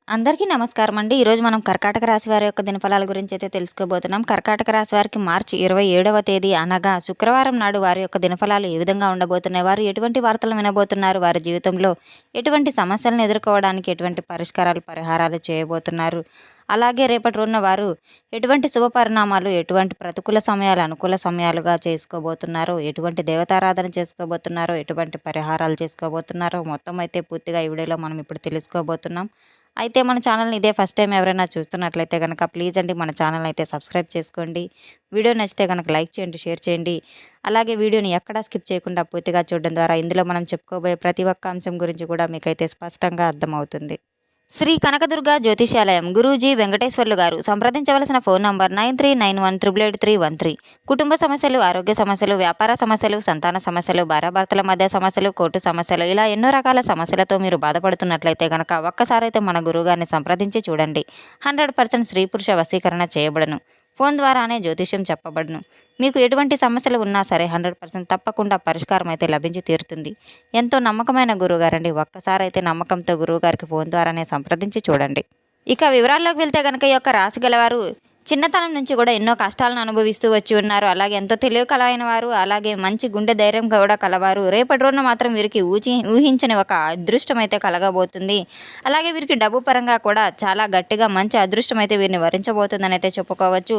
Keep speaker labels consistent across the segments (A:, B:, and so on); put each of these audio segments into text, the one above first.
A: అందరికీ నమస్కారం అండి. ఈరోజు మనం కర్కాటక రాశి వారి యొక్క దినఫలాల గురించి అయితే తెలుసుకోబోతున్నాం. కర్కాటక రాశి వారికి మార్చి 27వ తేదీ అనగా శుక్రవారం నాడు వారి యొక్క దినఫలాలు ఏ విధంగా ఉండబోతున్నాయి, వారు ఎటువంటి వార్తలు వినబోతున్నారు, వారి జీవితంలో ఎటువంటి సమస్యలను ఎదుర్కోవడానికి ఎటువంటి పరిష్కారాలు పరిహారాలు చేయబోతున్నారు, అలాగే రేపటి రోజున వారు ఎటువంటి శుభ పరిణామాలు, ఎటువంటి ప్రతికూల సమయాలు అనుకూల సమయాలుగా చేసుకోబోతున్నారో, ఎటువంటి దేవతారాధన చేసుకోబోతున్నారో, ఎటువంటి పరిహారాలు చేసుకోబోతున్నారో మొత్తం అయితే పూర్తిగా ఈ వీడియోలో మనం ఇప్పుడు తెలుసుకోబోతున్నాం. అయితే మన ఛానల్ని ఇదే ఫస్ట్ టైం ఎవరైనా చూస్తున్నట్లయితే కనుక ప్లీజ్ అండి మన ఛానల్ అయితే సబ్స్క్రైబ్ చేసుకోండి. వీడియో నచ్చితే కనుక లైక్ చేయండి, షేర్ చేయండి. అలాగే వీడియోని ఎక్కడా స్కిప్ చేయకుండా పూర్తిగా చూడడం ద్వారా ఇందులో మనం చెప్పుకోబోయే ప్రతి ఒక్క అంశం గురించి కూడా మీకైతే స్పష్టంగా అర్థమవుతుంది. శ్రీ కనకదుర్గ జ్యోతిషాలయం గురూజీ వెంకటేశ్వర్లు గారు. సంప్రదించవలసిన ఫోన్ నంబర్ 9391888313. కుటుంబ సమస్యలు, ఆరోగ్య సమస్యలు, వ్యాపార సమస్యలు, సంతాన సమస్యలు, భార్యాభర్తల మధ్య సమస్యలు, కోర్టు సమస్యలు, ఇలా ఎన్నో రకాల సమస్యలతో మీరు బాధపడుతున్నట్లయితే కనుక ఒక్కసారైతే మన గురువుగారిని సంప్రదించి చూడండి. 100% స్త్రీ పురుష వశీకరణ చేయబడను. ఫోన్ ద్వారానే జ్యోతిష్యం చెప్పబడును. మీకు ఎటువంటి సమస్యలు ఉన్నా సరే 100% తప్పకుండా పరిష్కారం అయితే లభించి తీరుతుంది. ఎంతో నమ్మకమైన గురువుగారండి. ఒక్కసారి అయితే నమ్మకంతో గురువుగారికి ఫోన్ ద్వారానే సంప్రదించి చూడండి. ఇక వివరాల్లోకి వెళ్తే కనుక ఈ యొక్క రాశి గలవారు చిన్నతనం నుంచి కూడా ఎన్నో కష్టాలను అనుభవిస్తూ వచ్చి ఉన్నారు. అలాగే ఎంతో తెలివి కలైన వారు, అలాగే మంచి గుండె ధైర్యం కూడా కలవారు. రేపటి రోజున మాత్రం వీరికి ఊహించని ఒక అదృష్టం అయితే కలగబోతుంది. అలాగే వీరికి డబ్బు పరంగా కూడా చాలా గట్టిగా మంచి అదృష్టం అయితే వీరిని వరించబోతుందని అయితే చెప్పుకోవచ్చు.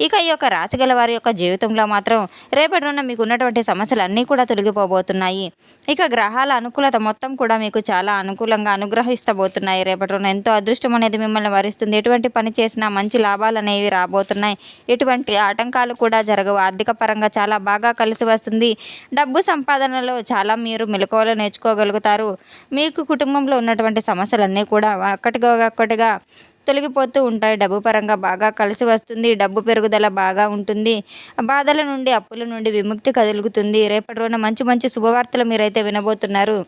A: ఇక ఈ యొక్క రాశి గల వారి యొక్క జీవితంలో మాత్రం రేపటి రోజున మీకు ఉన్నటువంటి సమస్యలు అన్నీ కూడా తొలగిపోబోతున్నాయి. ఇక గ్రహాల అనుకూలత మొత్తం కూడా మీకు చాలా అనుకూలంగా అనుగ్రహిస్తబోతున్నాయి. రేపటి రోజున ఎంతో అదృష్టం అనేది మిమ్మల్ని వరిస్తుంది. ఎటువంటి పని చేసినా మంచి లాభాలు అనేవి రాబోతున్నాయి. ఎటువంటి ఆటంకాలు కూడా జరగవు. ఆర్థిక పరంగా చాలా బాగా కలిసి వస్తుంది. డబ్బు సంపాదనలో చాలా మీరు మెలకువలు నేర్చుకోగలుగుతారు. మీకు కుటుంబంలో ఉన్నటువంటి సమస్యలన్నీ కూడా ఒక్కటిగా తొలగిపోతూ ఉంటాయి. డబ్బు పరంగా బాగా కలిసి వస్తుంది. డబ్బు పెరుగుదల బాగా ఉంటుంది. బాధల నుండి, అప్పుల నుండి విముక్తి కలుగుతుంది. రేపటి రోజున మంచి మంచి శుభవార్తలు మీరైతే వినబోతున్నారు.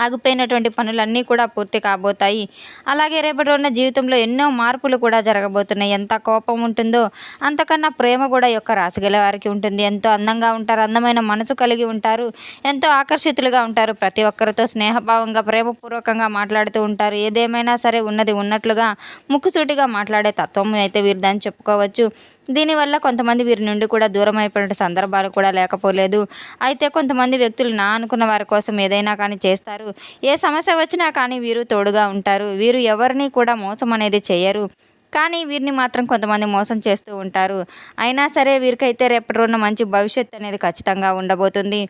A: ఆగిపోయినటువంటి పనులన్నీ కూడా పూర్తి కాబోతాయి. అలాగే రేపటి రోజున జీవితంలో ఎన్నో మార్పులు కూడా జరగబోతున్నాయి. ఎంత కోపం ఉంటుందో అంతకన్నా ప్రేమ కూడా ఈ యొక్క రాశి గల వారికి ఉంటుంది. ఎంతో అందంగా ఉంటారు, అందమైన మనసు కలిగి ఉంటారు, ఎంతో ఆకర్షితులుగా ఉంటారు. ప్రతి ఒక్కరితో స్నేహభావంగా ప్రేమపూర్వకంగా మాట్లాడుతూ ఉంటారు. ఏదేమైనా సరే ఉన్నది ఉన్నట్లుగా ముక్కుసూటిగా మాట్లాడే తత్వం అయితే వీరిదని చెప్పుకోవచ్చు. దీనివల్ల కొంతమంది వీరి నుండి కూడా దూరం అయిపోయిన సందర్భాలు కూడా లేకపోలేదు. అయితే కొంతమంది వ్యక్తులు నా అనుకున్న వారి కోసం ఏదైనా కానీ చేస్తారు. ఏ సమస్య వచ్చినా కానీ వీరు తోడుగా ఉంటారు. వీరు ఎవరిని కూడా మోసం అనేది చేయరు. కానీ వీరిని మాత్రం కొంతమంది మోసం చేస్తూ ఉంటారు. అయినా సరే వీరికైతే రేపటి రోజున మంచి భవిష్యత్తు అనేది ఖచ్చితంగా ఉండబోతుంది.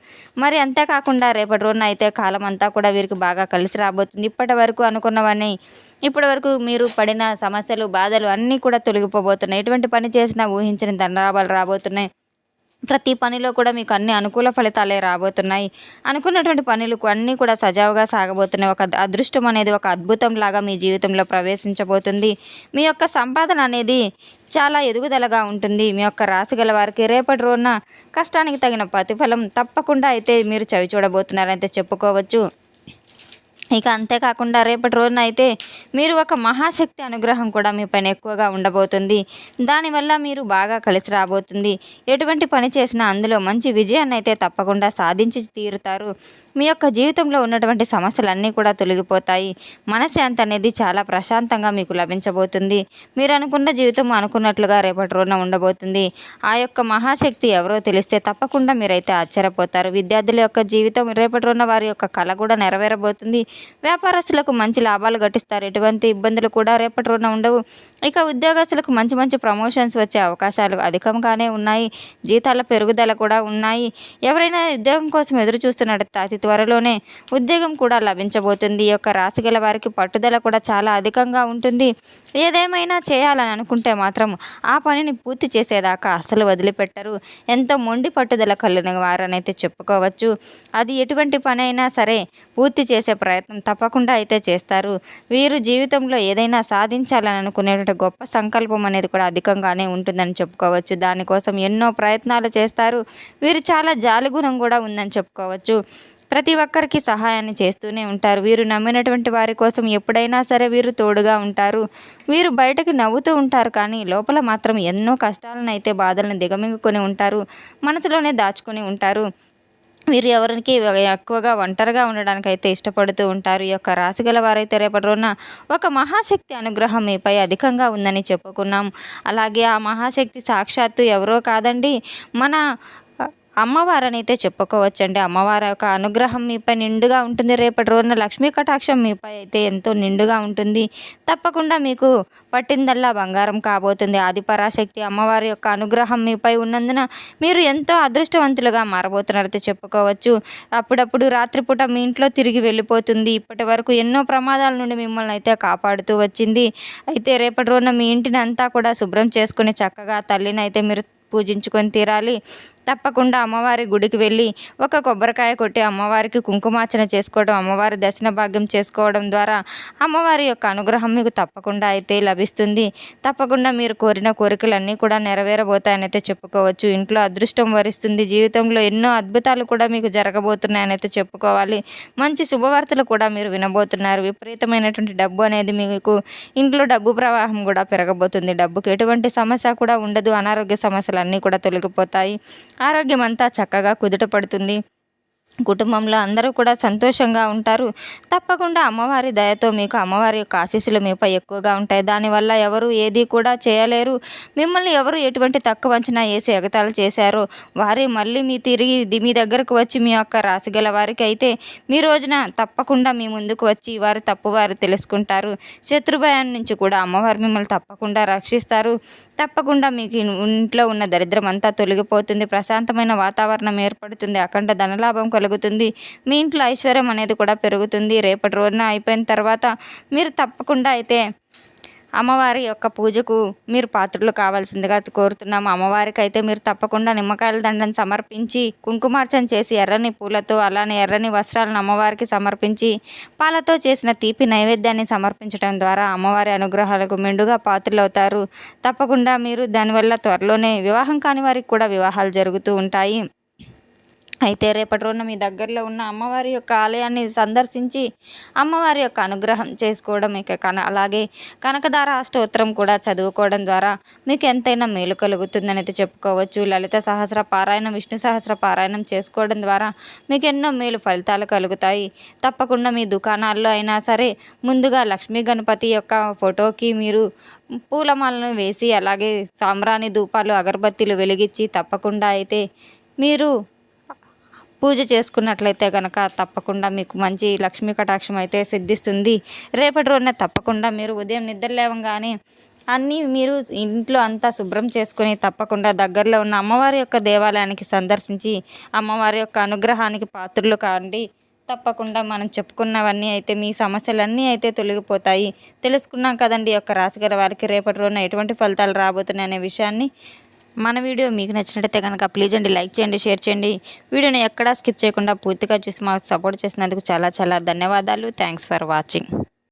A: మరి అంతేకాకుండా రేపటి రోజున అయితే కాలం అంతా కూడా వీరికి బాగా కలిసి రాబోతుంది. ఇప్పటి వరకు అనుకున్నవన్నీ, ఇప్పటి వరకు మీరు పడిన సమస్యలు, బాధలు అన్నీ కూడా తొలగిపోబోతున్నాయి. ఎటువంటి పని చేసినా ఊహించని ధనలాభాలు రాబోతున్నాయి. ప్రతి పనిలో కూడా మీకు అన్ని అనుకూల ఫలితాలే రాబోతున్నాయి. అనుకున్నటువంటి పనులు అన్నీ కూడా సజావుగా సాగబోతున్నాయి. ఒక అదృష్టం అనేది ఒక అద్భుతం లాగా మీ జీవితంలో ప్రవేశించబోతుంది. మీ యొక్క సంపాదన అనేది చాలా ఎదుగుదలగా ఉంటుంది. మీ యొక్క రాశి గల వారికి రేపటి రోజున కష్టానికి తగిన ప్రతిఫలం తప్పకుండా అయితే మీరు చవి చూడబోతున్నారైతే చెప్పుకోవచ్చు. ఇక అంతేకాకుండా రేపటి రోజున అయితే మీరు ఒక మహాశక్తి అనుగ్రహం కూడా మీ పైన ఎక్కువగా ఉండబోతుంది. దానివల్ల మీరు బాగా కలిసి రాబోతుంది. ఎటువంటి పని చేసినా అందులో మంచి విజయాన్ని అయితే తప్పకుండా సాధించి తీరుతారు. మీ యొక్క జీవితంలో ఉన్నటువంటి సమస్యలన్నీ కూడా తొలగిపోతాయి. మనశ్శాంతి అనేది చాలా ప్రశాంతంగా మీకు లభించబోతుంది. మీరు అనుకున్న జీవితం అనుకున్నట్లుగా రేపటి రోజున ఉండబోతుంది. ఆ యొక్క మహాశక్తి ఎవరో తెలిస్తే తప్పకుండా మీరైతే ఆశ్చర్యపోతారు. విద్యార్థుల యొక్క జీవితం రేపటి రోజున వారి యొక్క కళ కూడా నెరవేరబోతుంది. వ్యాపారస్తులకు మంచి లాభాలు గటిస్తారు. ఎటువంటి ఇబ్బందులు కూడా రేపటి రోజున ఉండవు. ఇక ఉద్యోగస్తులకు మంచి మంచి ప్రమోషన్స్ వచ్చే అవకాశాలు అధికంగానే ఉన్నాయి. జీతాల పెరుగుదల కూడా ఉన్నాయి. ఎవరైనా ఉద్యోగం కోసం ఎదురు చూస్తున్నట్టు అతి త్వరలోనే ఉద్యోగం కూడా లభించబోతుంది. ఈ యొక్క రాశి గల వారికి పట్టుదల కూడా చాలా అధికంగా ఉంటుంది. ఏదేమైనా చేయాలని అనుకుంటే మాత్రం ఆ పనిని పూర్తి చేసేదాకా అసలు వదిలిపెట్టరు. ఎంతో మొండి పట్టుదల కలిగిన వారనైతే చెప్పుకోవచ్చు. అది ఎటువంటి పని అయినా సరే పూర్తి చేసే ప్రయత్నం తప్పకుండా అయితే చేస్తారు. వీరు జీవితంలో ఏదైనా సాధించాలని అనుకునేటువంటి గొప్ప సంకల్పం అనేది కూడా అధికంగానే ఉంటుందని చెప్పుకోవచ్చు. దానికోసం ఎన్నో ప్రయత్నాలు చేస్తారు. వీరు చాలా జాలిగుణం కూడా ఉందని చెప్పుకోవచ్చు. ప్రతి ఒక్కరికి సహాయాన్ని చేస్తూనే ఉంటారు. వీరు నమ్మినటువంటి వారి కోసం ఎప్పుడైనా సరే వీరు తోడుగా ఉంటారు. వీరు బయటకు నవ్వుతూ ఉంటారు, కానీ లోపల మాత్రం ఎన్నో కష్టాలను అయితే బాధలను దిగమింగుకొని ఉంటారు. మనసులోనే దాచుకొని ఉంటారు. వీరు ఎవరికి ఎక్కువగా ఒంటరిగా ఉండడానికైతే ఇష్టపడుతూ ఉంటారు. ఈ యొక్క రాశి గల వారైతే రేపటి రోజున ఒక మహాశక్తి అనుగ్రహం మీపై అధికంగా ఉందని చెప్పుకున్నాం. అలాగే ఆ మహాశక్తి సాక్షాత్తు ఎవరో కాదండి, మన అమ్మవారని అయితే చెప్పుకోవచ్చండి. అమ్మవారి యొక్క అనుగ్రహం మీపై నిండుగా ఉంటుంది. రేపటి రోజున లక్ష్మీ కటాక్షం మీపై అయితే ఎంతో నిండుగా ఉంటుంది. తప్పకుండా మీకు పట్టిందల్లా బంగారం కాబోతుంది. ఆదిపరాశక్తి అమ్మవారి యొక్క అనుగ్రహం మీపై ఉన్నందున మీరు ఎంతో అదృష్టవంతులుగా మారబోతున్నారైతే చెప్పుకోవచ్చు. అప్పుడప్పుడు రాత్రిపూట మీ ఇంట్లో తిరిగి వెళ్ళిపోతుంది. ఇప్పటి వరకు ఎన్నో ప్రమాదాల నుండి మిమ్మల్ని అయితే కాపాడుతూ వచ్చింది. అయితే రేపటి రోజున మీ ఇంటిని అంతా కూడా శుభ్రం చేసుకుని చక్కగా తల్లిని అయితే మీరు పూజించుకొని తీరాలి. తప్పకుండా అమ్మవారి గుడికి వెళ్ళి ఒక కొబ్బరికాయ కొట్టి అమ్మవారికి కుంకుమార్చన చేసుకోవడం, అమ్మవారి దర్శన భాగ్యం చేసుకోవడం ద్వారా అమ్మవారి యొక్క అనుగ్రహం మీకు తప్పకుండా అయితే లభిస్తుంది. తప్పకుండా మీరు కోరిన కోరికలన్నీ కూడా నెరవేరబోతాయని అయితే చెప్పుకోవచ్చు. ఇంట్లో అదృష్టం వరిస్తుంది. జీవితంలో ఎన్నో అద్భుతాలు కూడా మీకు జరగబోతున్నాయని అయితే చెప్పుకోవాలి. మంచి శుభవార్తలు కూడా మీరు వినబోతున్నారు. విపరీతమైనటువంటి డబ్బు అనేది మీకు ఇంట్లో డబ్బు ప్రవాహం కూడా పెరగబోతుంది. డబ్బుకి ఎటువంటి సమస్య కూడా ఉండదు. అనారోగ్య సమస్యలన్నీ కూడా తొలగిపోతాయి. ఆరోగ్యం అంతా చక్కగా కుదుట పడుతుంది. కుటుంబంలో అందరూ కూడా సంతోషంగా ఉంటారు. తప్పకుండా అమ్మవారి దయతో మీకు అమ్మవారి యొక్క ఆశీస్సులు మీపై ఎక్కువగా ఉంటాయి. దానివల్ల ఎవరు ఏది కూడా చేయలేరు. మిమ్మల్ని ఎవరు ఎటువంటి తక్కువ అంచనా వేసి ఎగతాళి చేశారో వారే మళ్ళీ తిరిగి మీ దగ్గరకు వచ్చి మీ యొక్క రాశి గల వారికి అయితే మీ రోజున తప్పకుండా మీ ముందుకు వచ్చి వారి తప్పు వారు తెలుసుకుంటారు. శత్రుభయం నుంచి కూడా అమ్మవారు మిమ్మల్ని తప్పకుండా రక్షిస్తారు. తప్పకుండా మీకు ఇంట్లో ఉన్న దరిద్రం అంతా తొలగిపోతుంది. ప్రశాంతమైన వాతావరణం ఏర్పడుతుంది. అఖండ ధనలాభం కలుగుతుంది. మీ ఇంట్లో ఐశ్వర్యం అనేది కూడా పెరుగుతుంది. రేపటి రోజున అయిపోయిన తర్వాత మీరు తప్పకుండా అయితే అమ్మవారి యొక్క పూజకు మీరు పాత్రలు కావాల్సిందిగా కోరుతున్నాము. అమ్మవారికి అయితే మీరు తప్పకుండా నిమ్మకాయల దండను సమర్పించి కుంకుమార్చన చేసి ఎర్రని పూలతో అలానే ఎర్రని వస్త్రాలను అమ్మవారికి సమర్పించి పాలతో చేసిన తీపి నైవేద్యాన్ని సమర్పించడం ద్వారా అమ్మవారి అనుగ్రహాలకు మెండుగా పాత్రలవుతారు. తప్పకుండా మీరు దానివల్ల త్వరలోనే వివాహం కాని వారికి కూడా వివాహాలు జరుగుతూ ఉంటాయి. అయితే రేపటి రోజున మీ దగ్గరలో ఉన్న అమ్మవారి యొక్క ఆలయాన్ని సందర్శించి అమ్మవారి యొక్క అనుగ్రహం చేసుకోవడం అలాగే కనకదార అష్టోత్తరం కూడా చదువుకోవడం ద్వారా మీకు ఎంతైనా మేలు కలుగుతుందని అయితే చెప్పుకోవచ్చు. లలిత సహస్ర పారాయణం, విష్ణు సహస్ర పారాయణం చేసుకోవడం ద్వారా మీకు ఎన్నో మేలు ఫలితాలు కలుగుతాయి. తప్పకుండా మీ దుకాణాల్లో అయినా సరే ముందుగా లక్ష్మీ గణపతి యొక్క ఫోటోకి మీరు పూలమాలను వేసి అలాగే సాంబ్రాణి ధూపాలు అగరబత్తీలు వెలిగించి తప్పకుండా అయితే మీరు పూజ చేసుకున్నట్లయితే కనుక తప్పకుండా మీకు మంచి లక్ష్మీ కటాక్షం అయితే సిద్ధిస్తుంది. రేపటి రోజున తప్పకుండా మీరు ఉదయం నిద్ర లేవగానే అన్నీ మీరు ఇంట్లో అంతా శుభ్రం చేసుకొని తప్పకుండా దగ్గరలో ఉన్న అమ్మవారి యొక్క దేవాలయానికి సందర్శించి అమ్మవారి యొక్క అనుగ్రహానికి పాత్రలు కాండి. తప్పకుండా మనం చెప్పుకున్నవన్నీ అయితే మీ సమస్యలన్నీ అయితే తొలగిపోతాయి. తెలుసుకున్నాం కదండి యొక్క రాశి గల వారికి రేపటి రోజున ఎటువంటి ఫలితాలు రాబోతున్నాయి అనే విషయాన్ని. మన వీడియో మీకు నచ్చినట్టయితే కనుక ప్లీజ్ అండి లైక్ చేయండి, షేర్ చేయండి. వీడియోని ఎక్కడా స్కిప్ చేయకుండా పూర్తిగా చూసి మాకు సపోర్ట్ చేసినందుకు చాలా చాలా ధన్యవాదాలు. Thanks for watching.